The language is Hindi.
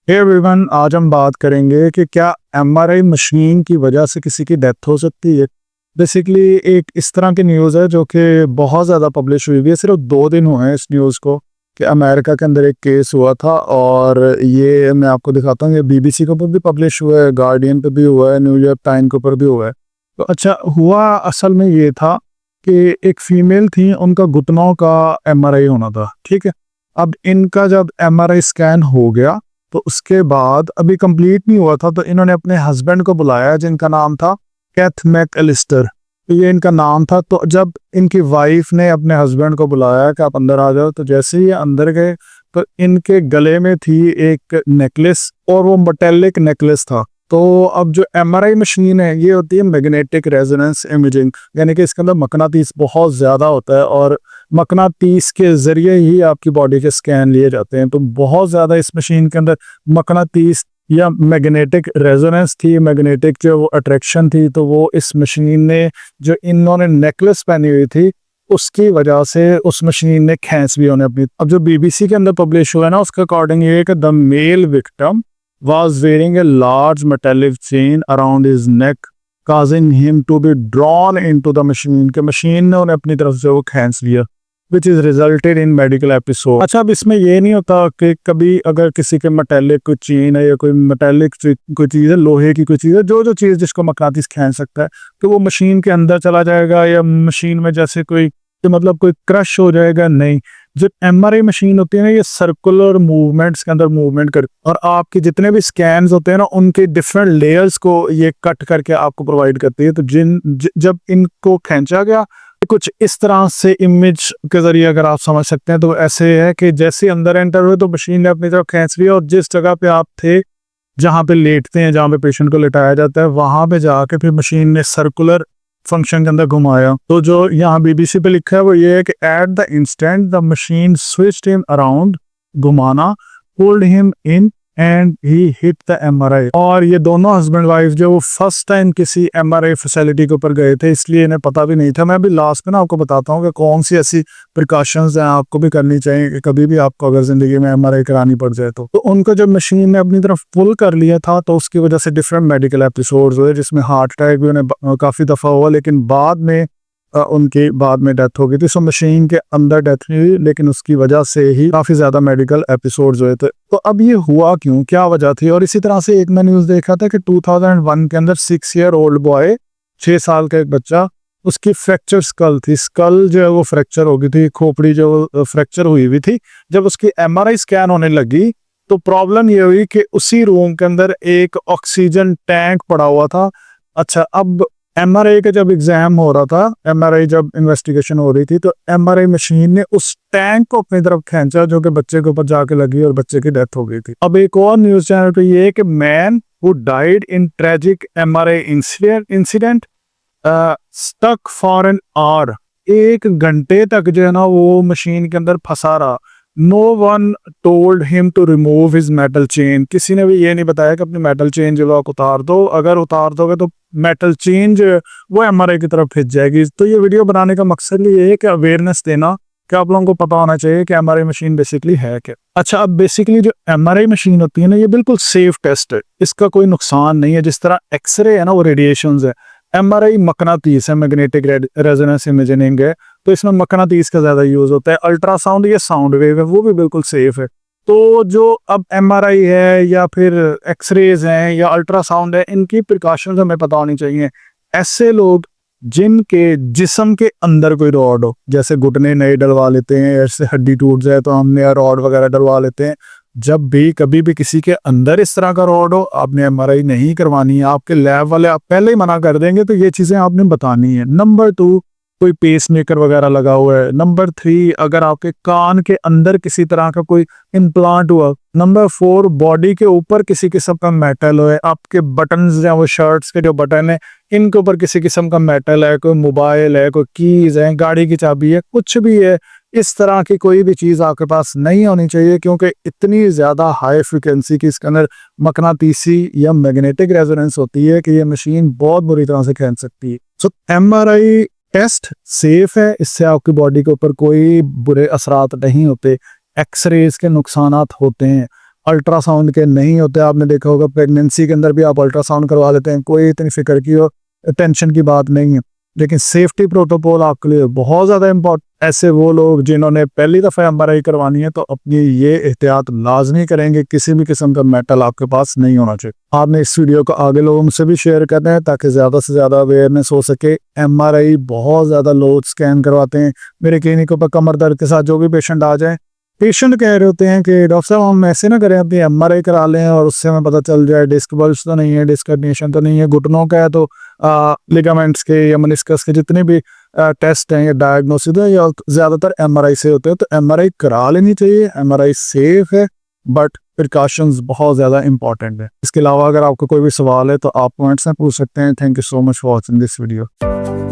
हे एवरीवन, आज हम बात करेंगे कि क्या एमआरआई मशीन की वजह से किसी की डेथ हो सकती है। बेसिकली एक इस तरह की न्यूज़ है जो कि बहुत ज़्यादा पब्लिश हुई हुई है। सिर्फ 2 दिन हुए हैं इस न्यूज़ को कि अमेरिका के अंदर एक केस हुआ था, और ये मैं आपको दिखाता हूँ। ये बीबीसी के ऊपर भी पब्लिश हुआ है, गार्डियन पे भी हुआ है, न्यूयॉर्क टाइम के ऊपर भी हुआ है। तो अच्छा हुआ असल में ये था कि एक फीमेल थी, उनका घुटनों का एमआरआई होना था। ठीक है, अब इनका जब एमआरआई स्कैन हो गया तो उसके बाद अभी कंप्लीट नहीं हुआ था, तो इन्होंने अपने हस्बैंड को बुलाया जिनका नाम था कैथ मैकएलिस्टर। तो ये इनका नाम था। तो जब इनकी वाइफ ने अपने हस्बैंड को बुलाया कि आप अंदर आ जाओ, तो जैसे ही ये अंदर गए तो इनके गले में थी एक नेकलेस, और वो मेटेलिक नेकलेस था। तो अब जो एमआरआई मशीन है ये होती है मैग्नेटिक रेजोनेंस इमेजिंग, यानी कि इसके अंदर मकनातीस बहुत ज़्यादा होता है, और मकनातीस के ज़रिए ही आपकी बॉडी के स्कैन लिए जाते हैं। तो बहुत ज़्यादा इस मशीन के अंदर मकनातीस या मैग्नेटिक रेजोनेंस थी, मैग्नेटिक जो वो अट्रैक्शन थी, तो वो इस मशीन ने, जो इन्होंने नेकलेस पहनी हुई थी, उसकी वजह से उस मशीन ने खींच भी उन्हें अपनी। अब जो बीबीसी के अंदर पब्लिश हुआ है ना, उसके अकॉर्डिंग ये है कि the male victim was wearing a large metallic chain around his neck, causing him to be drawn into the machine के मशीन ने उन्हें अपनी तरफ से वो खींच लिया, which is resulted in medical episode। अच्छा, अब इसमें ये नहीं होता कि कभी अगर किसी के मेटेलिक कोई चेन है या कोई मेटेलिक कोई चीज़ है, लोहे की कोई चीज़ है, जो जो चीज़ जिसको मकनातीस खींच सकता है, तो वो मशीन के अंदर चला जाएगा, या मशीन में जैसे कोई कि मतलब कोई क्रश हो जाएगा, नहीं। जो एमआरआई मशीन होती है ना, ये सर्कुलर मूवमेंट्स के अंदर मूवमेंट कर, और आपके जितने भी स्कैन्स होते हैं ना, उनके डिफरेंट लेयर्स को ये कट करके आपको प्रोवाइड करती है। तो जब इनको खींचा गया, कुछ इस तरह से इमेज के जरिए अगर आप समझ सकते हैं, तो ऐसे है कि जैसे अंदर एंटर हुए तो मशीन ने अपनी तरफ खींच लिया, और जिस जगह पे आप थे, जहाँ पे लेटते हैं, जहाँ पे पेशेंट को लेटाया जाता है, वहां पे जाके फिर मशीन ने सर्कुलर फंक्शन के अंदर घुमाया। तो जो यहाँ बीबीसी पे लिखा है वो ये है कि at the instant the machine switched him around, घुमाना, pulled him in and he hit the MRI. और ये दोनों हस्बैंड वाइफ जो वो फर्स्ट टाइम किसी एमआरआई फैसिलिटी के ऊपर गए थे, इसलिए इन्हें पता भी नहीं था। मैं अभी लास्ट में ना आपको बताता हूँ कि कौन सी ऐसी प्रिकॉशंस हैं आपको भी करनी चाहिए कि कभी भी आपको अगर जिंदगी में एमआरआई करानी पड़ जाए। तो उनको जब मशीन ने अपनी तरफ पुल कर लिया था, तो उसकी वजह से डिफरेंट मेडिकल एपिसोड्स हुए, जिसमें हार्ट अटैक भी उन्हें काफ़ी दफ़ा हुआ, लेकिन बाद में उनकी बाद में डेथ हो गई थी। सो मशीन के अंदर डेथ नहीं हुई, लेकिन उसकी वजह से ही काफ़ी ज़्यादा मेडिकल एपिसोड्स हुए थे। तो अब ये हुआ क्यों, क्या वजह थी? और इसी तरह से एक मैं न्यूज़ देखा था कि 2001 के अंदर 6 ईयर ओल्ड बॉय, 6 साल का एक बच्चा, उसकी फ्रैक्चर स्कल थी। स्कल जो है वो फ्रैक्चर हो गई थी, खोपड़ी जो फ्रैक्चर हुई हुई थी। जब उसकी एमआरआई स्कैन होने लगी तो प्रॉब्लम ये हुई कि उसी रूम के अंदर एक ऑक्सीजन टैंक पड़ा हुआ था। अच्छा, अब एमआरआई का जब एग्जाम हो रहा था, एमआरआई जब इन्वेस्टिगेशन हो रही थी, तो एमआरआई मशीन ने उस टैंक को अपनी तरफ खींचा, जो कि बच्चे के ऊपर जाके लगी और बच्चे की डेथ हो गई थी। अब एक और न्यूज चैनल पे ये है कि man who died in tragic MRI incident stuck for an hour, 1 घंटे तक जो है ना वो मशीन के अंदर फंसा रहा। No one told him to remove his metal chain, किसी ने भी ये नहीं बताया कि अपनी मेटल चेन जो आप उतार दो, अगर उतार दोगे तो मेटल चेन जो है वो एमआरआई की तरफ खिंच जाएगी। तो ये वीडियो बनाने का मकसद ये है कि अवेयरनेस देना, कि आप लोगों को पता होना चाहिए कि एमआरआई मशीन बेसिकली है क्या। अच्छा, अब बेसिकली जो एमआरआई मशीन होती है ना, ये बिल्कुल सेफ टेस्ट है, इसका कोई नुकसान नहीं है। जिस तरह एक्सरे है ना वो रेडिएशंस है, एमआरआई मकनातीस है, मैग्नेटिक रेजोनेंस इमेजिंग है, तो इसमें मकनातीस का ज्यादा यूज होता है। अल्ट्रासाउंड या साउंड वेव है, वो भी बिल्कुल सेफ है। तो जो अब एमआरआई है या फिर एक्सरेज हैं या अल्ट्रासाउंड है, इनकी प्रिकॉशंस हमें पता होनी चाहिए। ऐसे लोग जिनके जिस्म के अंदर कोई रॉड हो, जैसे घुटने नए डलवा लेते हैं, ऐसे हड्डी टूट जाए तो हमने रॉड वगैरह डलवा लेते हैं। जब भी कभी भी किसी के अंदर इस तरह का रॉड हो, आपने एमआरआई नहीं करवानी है। आपके लैब वाले आप पहले ही मना कर देंगे, तो ये चीजें आपने बतानी है। नंबर 2, कोई पेस मेकर वगैरह लगा हुआ है। नंबर 3, अगर आपके कान के अंदर किसी तरह का कोई इम्प्लांट हुआ। नंबर 4, बॉडी के ऊपर किसी किस्म का मेटल है, आपके बटन्स हैं, वो शर्ट्स के जो बटन है, इनके ऊपर किसी किस्म का मेटल है, कोई मोबाइल है, कोई कीज है, गाड़ी की चाबी है, कुछ भी है, इस तरह की कोई भी चीज़ आपके पास नहीं होनी चाहिए, क्योंकि इतनी ज़्यादा हाई फ्रिक्वेंसी की इसके अंदर मकनातीसी या मैग्नेटिक रेजोनेंस होती है कि ये मशीन बहुत बुरी तरह से खींच सकती है। सो एमआरआई टेस्ट सेफ है, इससे आपकी बॉडी के ऊपर कोई बुरे असरात नहीं होते। एक्सरेज के नुकसानात होते हैं, अल्ट्रासाउंड के नहीं होते। आपने देखा होगा प्रेगनेंसी के अंदर भी आप अल्ट्रासाउंड करवा लेते हैं, कोई इतनी फिक्र की और टेंशन की बात नहीं है। लेकिन सेफ्टी प्रोटोकॉल आपके लिए बहुत ज़्यादा इम्पोर्टेंट। ऐसे वो लोग जिन्होंने पहली दफ़ा एमआरआई करवानी है तो अपनी ये एहतियात लाजमी करेंगे, किसी भी किस्म का मेटल आपके पास नहीं होना चाहिए। आपने इस वीडियो को आगे लोगों से भी शेयर करना है ताकि ज़्यादा से ज़्यादा अवेयरनेस हो सके। एमआरआई बहुत ज़्यादा लोग स्कैन करवाते हैं। मेरे क्लिनिकों पर कमर दर्द के साथ जो भी पेशेंट आ जाए, पेशेंट कह रहे होते हैं कि डॉक्टर साहब हम ऐसे ना करें, अपनी एमआरआई करा लें और उससे हमें पता चल जाए डिस्क बल्ज तो नहीं है, डिस्क हर्निएशन तो नहीं है, घुटनों का है तो लिगामेंट्स के या मेनिस्कस के जितने भी टेस्ट हैं या डायग्नोसिस है या ज़्यादातर एमआरआई से होते हैं। तो एमआरआई करा लेनी चाहिए। एमआरआई सेफ है बट प्रिकॉशंस बहुत ज़्यादा इंपॉर्टेंट है। इसके अलावा अगर आपको कोई भी सवाल है तो आप कमेंट्स में पूछ सकते हैं। Thank you so much for watching this video.